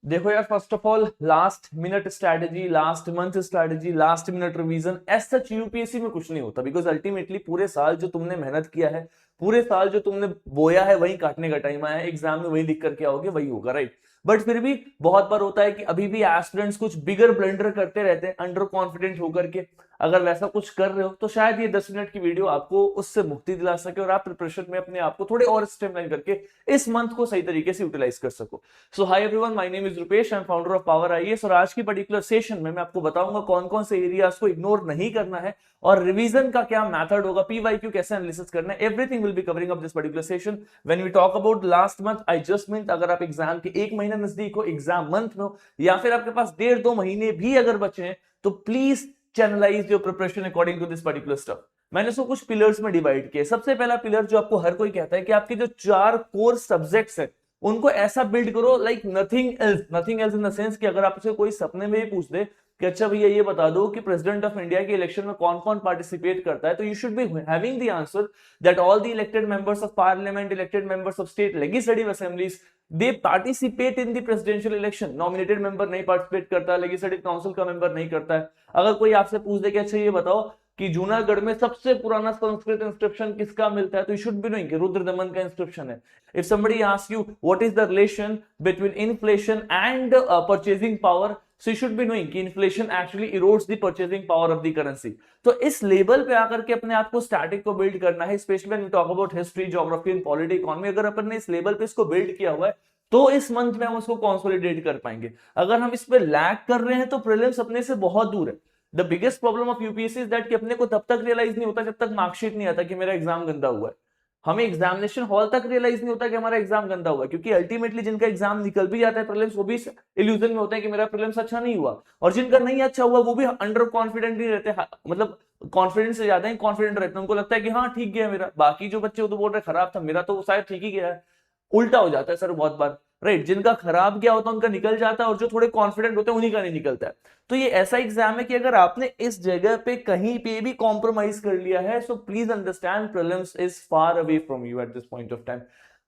देखो यार, first of all last minute strategy, last month strategy, last minute revision as such UPSC में कुछ नहीं होता। बिकॉज अल्टीमेटली पूरे साल जो तुमने मेहनत किया है, पूरे साल जो तुमने बोया है, वही काटने का टाइम आया है। एग्जाम में वही लिख करके आओगे, वही होगा, राइट। बट फिर भी बहुत बार होता है कि अभी भी एस्पिरेंट्स कुछ बिगर ब्लंडर करते रहते हैं अंडर कॉन्फिडेंट होकर के। अगर वैसा कुछ कर रहे हो तो शायद ये 10 मिनट की वीडियो आपको उससे मुक्ति दिला सके और आप प्रिपरेशन में अपने आप को थोड़े और स्ट्रीमलाइन करके इस मंथ को सही तरीके से यूटिलाइज कर सको। So hi everyone, my name is Rupesh, I am founder of power IAS. और आज की पर्टिकुलर सेशन में मैं आपको बताऊंगा कौन कौन से एरियाज को इग्नोर नहीं करना है और रिवीजन का क्या मेथड होगा, पीवाईक्यू कैसे एनालिसिस करना है। Everything will be covering up this particular session. When we talk about last month, I just mean अगर आप एग्जाम के एक महीना नजदीक हो, एग्जाम मंथ में हो, या फिर आपके पास 1.5-2 महीने भी अगर बचे हैं, तो please channelize your preparation according to this particular stuff. मैंने इसको कुछ पिलर्स में डिवाइड किया। सबसे पहला पिलर जो आपको हर कोई कहता है कि आपके जो 4 कोर सब्जेक्ट्स है उनको ऐसा बिल्ड करो like nothing else in the sense कि अगर आपसे कोई सपने में ही पूछ दे कि अच्छा भैया ये बता दो कि प्रेसिडेंट ऑफ इंडिया के इलेक्शन में कौन कौन पार्टिसिपेट करता है, तो you should be having the answer that all the elected members of parliament, elected members of state legislative assemblies, they participate in the presidential election. Nominated member नहीं participate करता, legislative council का member नहीं करता है। अगर कोई आपसे पूछ दे कि अच्छा ये बताओ कि जूनागढ़ में सबसे पुराना संस्कृत इंस्क्रिप्शन किसका मिलता है, तो यू शुड बी नोइंग कि रुद्रदमन का इंस्क्रिप्शन है। If somebody asks you what is the relation between inflation and purchasing power, so you should be knowing कि inflation actually erodes the purchasing power of the currency। तो इस level पे आकर के अपने आप को स्टैटिक को बिल्ड करना है, specially when we talk about history, geography and polity, economy. अगर अपन ने इस लेवल पे इसको बिल्ड किया हुआ है तो इस मंथ में हम उसको कंसोलिडेट कर पाएंगे। अगर हम इस पे लैग कर रहे हैं तो प्रीलिम्स अपने से बहुत दूर है। The biggest problem of UPSC is that कि अपने को तब तक रियलाइज नहीं होता जब तक मार्कशीट नहीं आता कि मेरा एग्जाम गंदा हुआ है। हमें एग्जामिनेशन हॉल तक रियलाइज नहीं होता कि हमारा एग्जाम गंदा हुआ, क्योंकि अल्टीमेटली जिनका एग्जाम निकल भी जाता है प्रीलिम्स, वो भी इल्यूजन में होता है कि मेरा प्रीलिम्स अच्छा नहीं हुआ। और जिनका नहीं अच्छा हुआ वो भी अंडर कॉन्फिडेंट नहीं रहते, मतलब कॉन्फिडेंस से ज्यादा ही कॉन्फिडेंट रहते हैं। उनको लगता है कि हाँ ठीक गया मेरा, बाकी जो बच्चे तो बोल रहे खराब था, मेरा तो शायद ठीक ही गया है। उल्टा हो जाता है सर बहुत बार, राइट। जिनका खराब गया होता है उनका निकल जाता है और जो थोड़े कॉन्फिडेंट होते हैं उन्हीं का नहीं निकलता है। तो ये ऐसा एग्जाम है कि अगर आपने इस जगह पे कहीं पे भी कॉम्प्रोमाइज कर लिया है, so please understand prelims is far away from you at this point of time.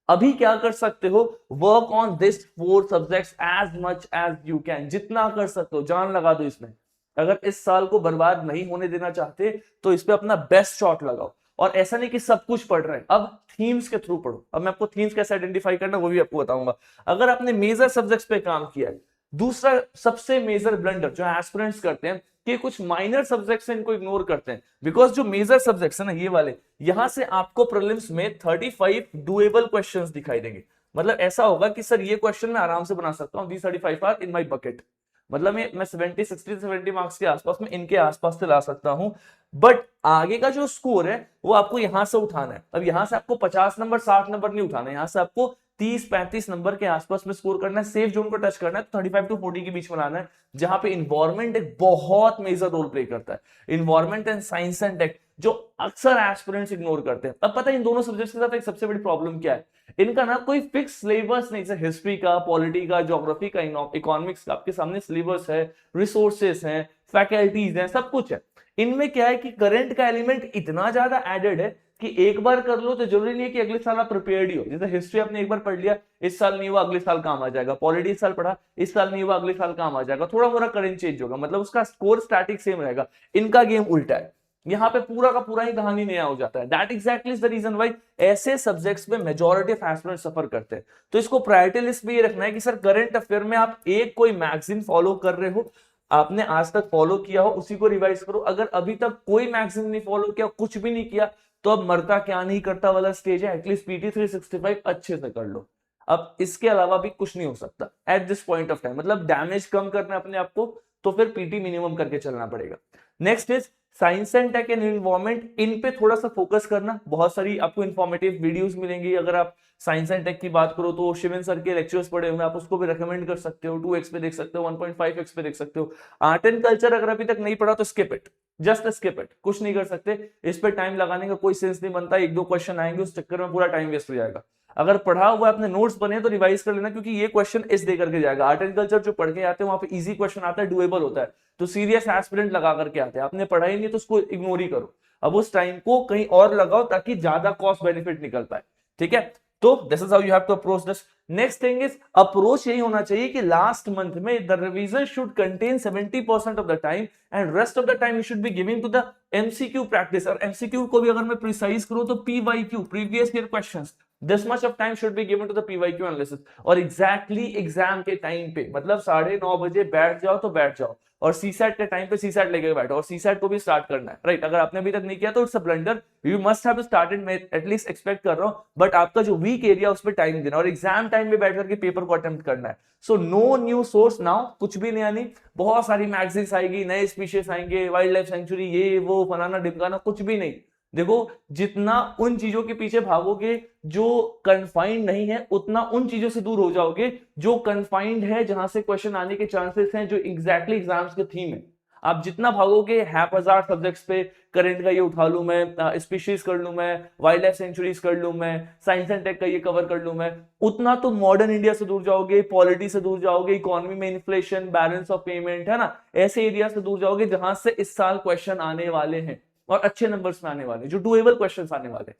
अभी क्या कर सकते हो, work on this 4 subjects as much as you can. जितना कर सकते हो जान लगा दो इसमें। अगर इस साल को बर्बाद नहीं होने देना चाहते तो इस पे अपना बेस्ट शॉट लगाओ। और ऐसा नहीं कि सब कुछ पढ़ रहे हैं, अब थीम्स के थ्रू पढ़ो। अब मैं आपको थीम्स कैसे आइडेंटिफाई करना वो भी आपको बताऊंगा। अगर आपने मेजर सब्जेक्ट्स पे काम किया है, दूसरा सबसे मेजर ब्लंडर जो एस्पिरेंट्स करते हैं कि कुछ माइनर सब्जेक्ट्स इनको इग्नोर करते हैं। बिकॉज जो मेजर सब्जेक्ट्स है ना ये वाले, यहां से आपको प्रीलिम्स में 35 डुएबल क्वेश्चंस दिखाई देंगे। मतलब ऐसा होगा कि सर ये क्वेश्चन मैं आराम से बना सकता हूँ, 35 आर इन माई बकेट। मतलब मैं 70 मार्क्स के आसपास में इनके आसपास से ला सकता हूं। बट आगे का जो स्कोर है वो आपको यहां से उठाना है। अब यहां से आपको 50 नंबर 60 नंबर नहीं उठाना है, यहां से आपको 30-35 नंबर के आसपास में स्कोर करना है, सेफ जोन को टच करना है। तो 35 to 40 के बीच में लाना है, जहां पे इन्वायरमेंट एक बहुत मेजर रोल प्ले करता है। Environment and science and tech जो अक्सर एस्पिरेंट्स इग्नोर करते हैं। अब पता है इन दोनों सब्जेक्ट्स के साथ एक सबसे बड़ी प्रॉब्लम क्या है, इनका ना कोई फिक्स सिलेबस नहीं। जैसे हिस्ट्री का, पॉलिटी का, ज्योग्राफी का, इकोनॉमिक्स का आपके सामने सिलेबस है, रिसोर्सेस हैं, फैकल्टीज हैं, सब कुछ है। इनमें क्या है कि करंट का एलिमेंट इतना ज्यादा एडेड है कि एक बार कर लो तो जरूरी नहीं है कि अगले साल आप प्रिपेयर्ड ही हो। जैसे हिस्ट्री आपने एक बार पढ़ लिया, इस साल नहीं हुआ अगले साल काम आ जाएगा। पॉलिटी इस साल पढ़ा, इस साल नहीं हुआ अगले साल काम आ जाएगा। थोड़ा मोड़ा करंट चेंज होगा, मतलब उसका स्कोर स्टैटिक सेम रहेगा। इनका गेम उल्टा है, यहाँ पे पूरा का पूरा ही कहानी नया हो जाता है। That exactly is the reason why ऐसे सब्जेक्ट्स में मेजॉरिटी ऑफ एस्पिरेंट्स सफर करते हैं। तो इसको प्रायोरिटी लिस्ट में ये रखना है कि सर करंट अफेयर में आप एक कोई मैगजीन फॉलो कर रहे हो, आपने आज तक फॉलो किया हो, उसी को रिवाइज करो। अगर अभी तक कोई मैगजीन नहीं फॉलो किया, कुछ भी नहीं किया, तो अब मरता क्या नहीं करता वाला स्टेज है। एटलीस्ट पीटी 365 अच्छे से कर लो। अब इसके अलावा भी कुछ नहीं हो सकता eight this point of time. मतलब डैमेज कम करना है अपने आप को, तो फिर पीटी मिनिमम करके चलना पड़ेगा। Next is science and tech and environment. इन पे थोड़ा सा फोकस करना। बहुत सारी आपको इंफॉर्मेटिव वीडियोस मिलेंगी। अगर आप साइंस एंड टेक की बात करो तो शिवन सर के लेक्चर्स पढ़े हुए, आप उसको भी रेकमेंड कर सकते हो। 2x पे देख सकते हो, 1.5x पे देख सकते हो। आर्ट एंड कल्चर अगर अभी तक नहीं पढ़ा तो skip it, just skip it. कुछ नहीं कर सकते, इस पे टाइम लगाने का कोई सेंस नहीं बनता। 1-2 क्वेश्चन आएंगे, उस चक्कर में पूरा टाइम वेस्ट हो जाएगा। अगर पढ़ा हुआ अपने नोट्स बने तो रिवाइज कर लेना, क्योंकि ये क्वेश्चन इस दे करके जाएगा। आर्ट एंड कल्चर जो पढ़ के आते हैं वहां पे इजी क्वेश्चन आता है, डुएबल होता है, तो सीरियस एस्पिरेंट लगा करके आते हैं। आपने पढ़ा ही नहीं तो उसको इग्नोर ही करो। अब उस टाइम को कहीं और लगाओ ताकि ज्यादा कॉस्ट बेनिफिट निकल पाए, ठीक है। तो this is how you have to approach this. Next thing is approach यही होना चाहिए कि लास्ट मंथ में the revision should contain 70% of the time and rest of the time you should be giving to the MCQ practice. और MCQ को भी अगर मैं प्रिसाइज करूं तो PYQ, previous year questions, this much of time should be given to the PYQ analysis. और exactly exam के time पे, मतलब 9:30 बजे बैठ जाओ तो बैठ जाओ, और सीसैट के टाइम पे सीसैट लेके बैठो, और सीसैट को भी स्टार्ट करना है, राइट। अगर आपने अभी तक नहीं किया तो it's a blunder, you must have started, मैं एटलीस्ट एक्सपेक्ट कर रहा हूं, बट आपका जो वीक एरिया उस पर टाइम देना और एग्जाम टाइम में बैठ करके पेपर को अटेम्प्ट करना है। So no new source now, कुछ भी नया नहीं। बहुत सारी मैगजीन्स आएगी, नए स्पीशीज आएंगे, वाइल्ड लाइफ सेंचुरी, ये वो फलाना ढिमकाना, कुछ भी नहीं। देखो, जितना उन चीजों के पीछे भागोगे जो कन्फाइंड नहीं है, उतना उन चीजों से दूर हो जाओगे जो कन्फाइंड है, जहां से क्वेश्चन आने के चांसेस हैं, जो एग्जैक्टली एग्जाम्स के थीम है। आप जितना भागोगे हैपहजार्ड सब्जेक्ट्स पे, करंट का ये उठा लूं मैं, स्पीशीज कर लूं मैं, वाइल्ड लाइफ सेंचुरीज कर लूं मैं, साइंस एंड टेक का ये कवर कर लूं मैं, उतना तो मॉडर्न इंडिया से दूर जाओगे, पॉलिटी से दूर जाओगे, इकोनॉमी में इन्फ्लेशन, बैलेंस ऑफ पेमेंट, है ना, ऐसे एरिया से दूर जाओगे जहां से इस साल क्वेश्चन आने वाले हैं और अच्छे नंबर्स में आने वाले, जो डुएबल क्वेश्चंस आने वाले।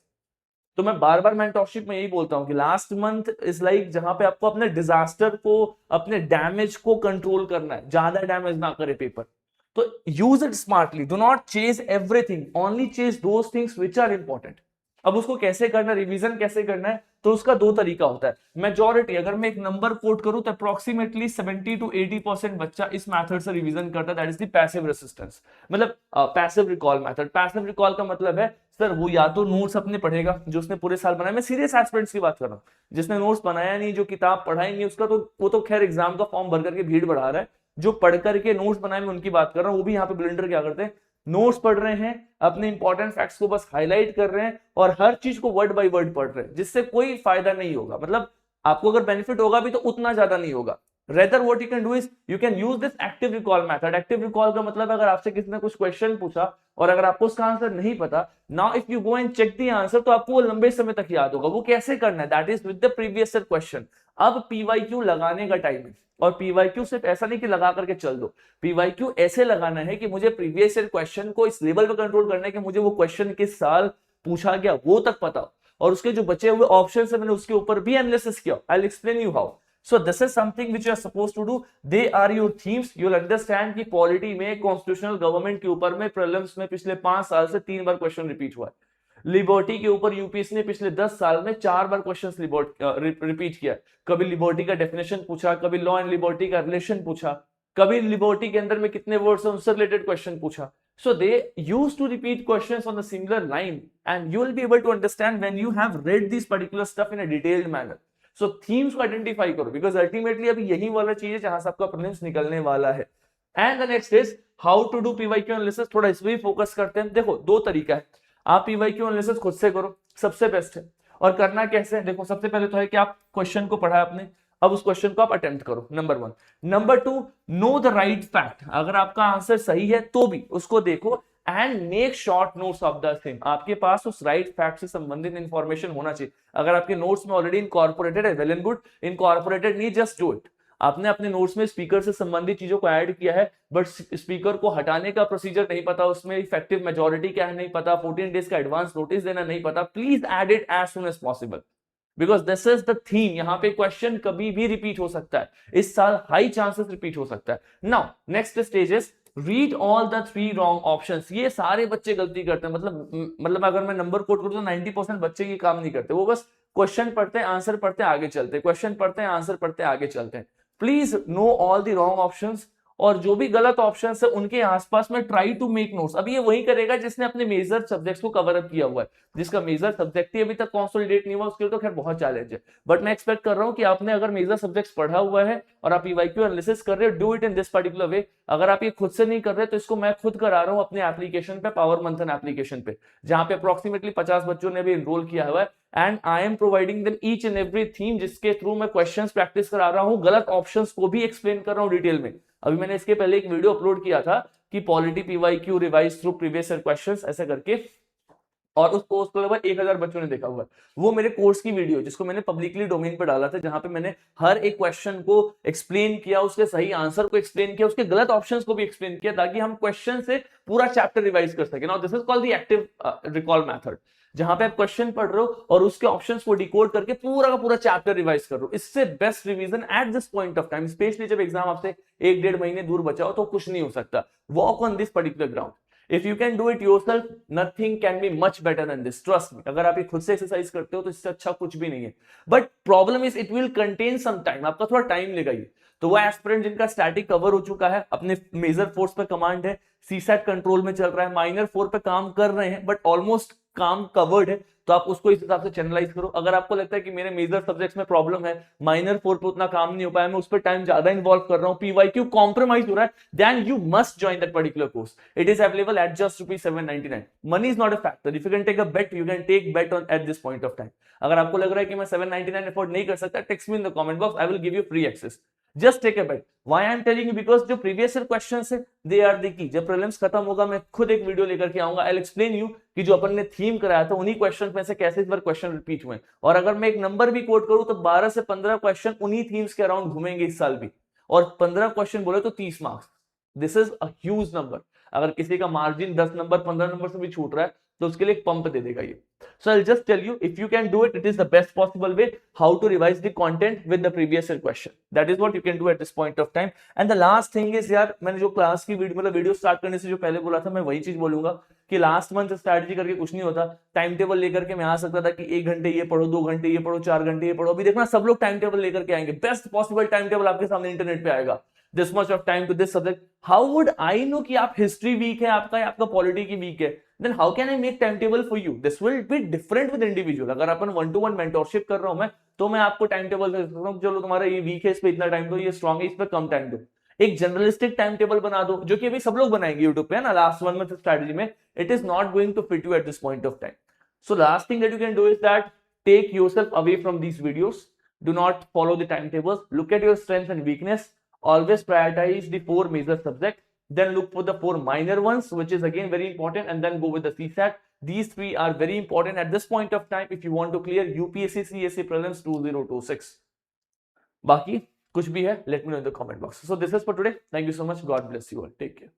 तो मैं बार बार मेंटरशिप में यही बोलता हूं कि लास्ट मंथ इज लाइक जहां पे आपको अपने डिजास्टर को, अपने डैमेज को कंट्रोल करना है, ज्यादा डैमेज ना करे पेपर। तो use it smartly, do not chase everything, only chase those things which are important. अब उसको कैसे करना है, रिवीजन कैसे करना है, तो उसका दो तरीका होता है। मेजॉरिटी, अगर मैं एक नंबर कोट करूं तो अप्रोक्सीमेटली 70 to 80% बच्चा इस मेथड से रिवीजन करता है, that is the passive resistance, मतलब passive recall method. Passive recall का मतलब है सर वो या तो नोट्स अपने पढ़ेगा जो उसने पूरे साल बनाया, मैं सीरियस एस्पिरेंट्स की बात कर रहा हूँ, जिसने नोट्स बनाया नहीं, जो किताब पढ़ाई नहीं, उसका तो वो तो खैर एग्जाम का फॉर्म भर करके भीड़ बढ़ा रहा है। जो पढ़ करके नोट्स बनाए, मैं उनकी बात कर रहा हूँ। वो भी यहाँ पे ब्लेंडर क्या करते हैं, नोट्स पढ़ रहे हैं, अपने इंपॉर्टेंट फैक्ट्स को बस हाईलाइट कर रहे हैं और हर चीज को वर्ड बाय वर्ड पढ़ रहे हैं, जिससे कोई फायदा नहीं होगा। मतलब आपको अगर बेनिफिट होगा भी तो उतना ज्यादा नहीं होगा। Rather what you can do is you can use this active recall method. Active recall का मतलब अगर आपसे किसी ने कुछ क्वेश्चन पूछा और अगर आपको उसका आंसर नहीं पता, now if you go and check the answer, तो आपको वो लंबे समय तक याद होगा। वो कैसे करना है, that is with the previous year question. अब पीवाईक्यू लगाने का टाइम है, और पीवाईक्यू सिर्फ ऐसा नहीं कि लगा करके चल दो, पीवाईक्यू ऐसे लगाना है कि मुझे प्रीवियस ईयर क्वेश्चन को इस लेवल पे कंट्रोल करना है कि मुझे वो क्वेश्चन किस साल पूछा गया वो तक पता हो, और उसके जो बचे हुए ऑप्शंस है मैंने उसके ऊपर भी एनालिसिस किया। I will explain you how. So this is something which you are supposed to do. They are your themes. You'll understand कि पॉलिटी में, कॉन्स्टिट्यूशनल गवर्नमेंट के ऊपर में, प्रीलिम्स में पिछले 5 साल से 3 बार क्वेश्चन रिपीट हुआ है। लिबर्टी के ऊपर यूपीएससी ने पिछले 10 साल में 4 बार क्वेश्चन रिपीट किया। कभी लिबर्टी का डेफिनेशन पूछा, कभी लॉ एंड लिबर्टी का रिलेशन पूछा, कभी लिबर्टी के अंदर में कितने वर्ड्स हैं उनसे रिलेटेड क्वेश्चन पूछा। So they used to repeat questions on a similar line, and you will be able to understand when you have read this particular stuff in a detailed manner. So themes को identify करो, because ultimately अभी यही वाला चीज है जहां से आपका प्रीलिम्स निकलने वाला है। And the next is how to do PYQ analysis. थोड़ा इस पे फोकस करते हैं। देखो, दो तरीका है, आप पीवाईक्यू एनालिसिस खुद से करो, सबसे बेस्ट है। और करना कैसे है, देखो सबसे पहले तो है कि आप क्वेश्चन को पढ़ा आपने, अब उस क्वेश्चन को आप अटेम्प्ट करो, number 1। Number 2, know the right fact. अगर आपका आंसर सही है तो भी उसको देखो and make short notes of the same. आपके पास उस राइट फैक्ट से संबंधित इंफॉर्मेशन होना चाहिए। अगर आपके नोट्स में ऑलरेडी इनकॉर्पोरेटेड है, वेल एंड गुड। इनकॉर्पोरेटेड नहीं, जस्ट डू इट। आपने अपने नोट्स में स्पीकर से संबंधित चीजों को ऐड किया है, बट स्पीकर को हटाने का प्रोसीजर नहीं पता, उसमें इफेक्टिव मेजॉरिटी क्या है नहीं पता, 14 डेज का एडवांस नोटिस देना नहीं पता, please add it as soon as possible, because this is the theme. यहाँ पे क्वेश्चन कभी भी रिपीट हो सकता है, इस साल हाई चांसेस रिपीट हो सकता है। Now next stage is read all the 3 wrong options. ये सारे बच्चे गलती करते हैं, मतलब अगर मैं नंबर कोट करूं तो 90% बच्चे ये काम नहीं करते। वो बस क्वेश्चन पढ़ते हैं, आंसर पढ़ते हैं, आगे चलते हैं, क्वेश्चन पढ़ते हैं, आंसर पढ़ते हैं, आगे चलते हैं। Please know all the wrong options, और जो भी गलत ऑप्शन है उनके आसपास में ट्राई टू मेक नोट्स। अब ये वही करेगा जिसने अपने मेजर सब्जेक्ट्स को कवर अप किया हुआ है। जिसका मेजर सब्जेक्ट ही अभी तक कंसोलिडेट नहीं हुआ, उसके लिए तो खैर बहुत चैलेंज है, बट मैं एक्सपेक्ट कर रहा हूं कि आपने अगर मेजर सब्जेक्ट्स पढ़ा हुआ है और आप पीवाईक्यू एनालिसिस कर रहे हो, do it in this particular way. अगर आप ये खुद से नहीं कर रहे तो इसको मैं खुद करा रहा हूं अपने एप्लीकेशन पे, पावर मंथन एप्लीकेशन पे, जहां पे अप्रोक्सीमेटली 50 बच्चों ने भी एनरोल किया हुआ है। And I am providing them each and every theme, जिसके थ्रू मैं क्वेश्चंस प्रैक्टिस करा रहा हूं, गलत ऑप्शंस को भी एक्सप्लेन कर रहा हूं डिटेल में। अभी मैंने इसके पहले एक वीडियो अपलोड किया था कि polity PYQ revise through previous year questions ऐसे करके, और उस पोस्ट को लगभग 1000 बच्चों ने देखा हुआ है। वो मेरे कोर्स की वीडियो जिसको मैंने पब्लिकली डोमेन पे डाला था, जहां पे मैंने हर एक क्वेश्चन को एक्सप्लेन किया, उसके सही आंसर को एक्सप्लेन किया, उसके गलत ऑप्शंस को भी एक्सप्लेन किया, ताकि हम क्वेश्चन से पूरा चैप्टर रिवाइज कर सके। Now this is called the active recall method. जहां पे आप क्वेश्चन पढ़ रहे हो और उसके ऑप्शंस को डिकोड करके पूरा का पूरा चैप्टर रिवाइज कर रहे हो। इससे best revision eight this point of time, specially जब एग्जाम आपसे 1-1.5 महीने दूर बचा हो, तो कुछ नहीं हो सकता। Walk on this particular ground. If you can do it yourself, nothing can be much better than this, trust me. अगर आप ये खुद से एक्सरसाइज करते हो तो इससे अच्छा कुछ भी नहीं है। But problem is it will contain some time, आपका थोड़ा टाइम लेगा ये। तो वो एस्पिरेंट जिनका स्टैटिक कवर हो चुका है, अपने मेजर फोर्स पे कमांड है, सीसैट कंट्रोल में चल रहा है, माइनर 4 पे काम कर रहे हैं बट ऑलमोस्ट काम कवर्ड है, तो आप उसको इस हिसाब से चैनलाइज करो। अगर आपको लगता है कि मेरे मेजर सब्जेक्ट्स में प्रॉब्लम है, माइनर 4 पे उतना काम नहीं हो पाया, मैं उस पर टाइम ज्यादा इन्वॉल्व कर रहा हूं, पीवाईक्यू कॉम्प्रोमाइज हो रहा है, then you must join that particular course. It is available at just ₹799। Money is not a factor. If you can take a bet, you can take bet on at this point of time. अगर आपको लग रहा है कि मैं 799 afford नहीं कर सकता, text me in the comment box, I will give you free access. Just take a bet. Why I am telling you, because जो प्रीवियस ईयर क्वेश्चंस है दे आर द की। जब प्रीलिम्स खत्म होगा, मैं खुद एक वीडियो लेकर के आऊंगा, आई विल एक्सप्लेन यू कि जो अपन ने थीम कराया था उन्हीं क्वेश्चंस में से कैसे इस बार क्वेश्चन रिपीट हुए। और अगर मैं एक नंबर भी कोट करूं तो 12 से 15 क्वेश्चन उन्हीं थीम्स के अराउंड घूमेंगे इस साल भी, और 15 क्वेश्चन बोले तो 30 marks. This is a huge number. अगर किसी का मार्जिन 10 नंबर 15 नंबर से भी छूट रहा है तो उसके लिए एक पंप दे देगा ये। So I'll just tell you, if you can do it, it is the best possible way how to revise the content with the previous year question. That is what you can do at this point of time. And the last thing is यार, मैंने जो class की video मतलब video start करने से जो पहले बोला था, मैं वही चीज बोलूंगा कि लास्ट मंथ स्ट्रैटेजी करके कुछ नहीं होता। टाइम टेबल लेकर के मैं आ सकता था कि 1 घंटे ये पढ़ो, 2 घंटे ये पढ़ो, 4 घंटे ये पढ़ो। अभी देखना सब लोग टाइम टेबल लेकर के आएंगे, बेस्ट पॉसिबल टाइम टेबल आपके सामने इंटरनेट पे आएगा। This much of time to this subject. How would I know कि आप हिस्ट्री वीक है आपका या आपका पॉलिटी की वीक है? then how can I make timetable for you? This will be different with individual. अगर अपन 1-to-1 mentorship कर रहा हूं मैं, तो मैं आपको टाइम टेबल दे सकता हूं, चलो तुम्हारा ये वीक है इस पे इतना टाइम दो, ये स्ट्रॉन्ग है इस पे कम टाइम दो। एक जनरलिस्टिक टाइम टेबल बना दो, जो कि अभी सब लोग बनाएंगे यूट्यूब पे, है ना, लास्ट 1 मंथ स्ट्रेटजी में। It is not going to fit you at this point of time. So last thing that you can do is that take yourself away from these videos. Do not follow the timetables. Look at your strength and weakness. Always prioritize the 4 major subjects. Then look for the 4 minor ones, which is again very important, and then go with the CSAT. These 3 are very important at this point of time if you want to clear UPSC CSE prelims 2026. Baki kuch bhi hai, let me know in the comment box. So this is for today. Thank you so much. God bless you all. Take care.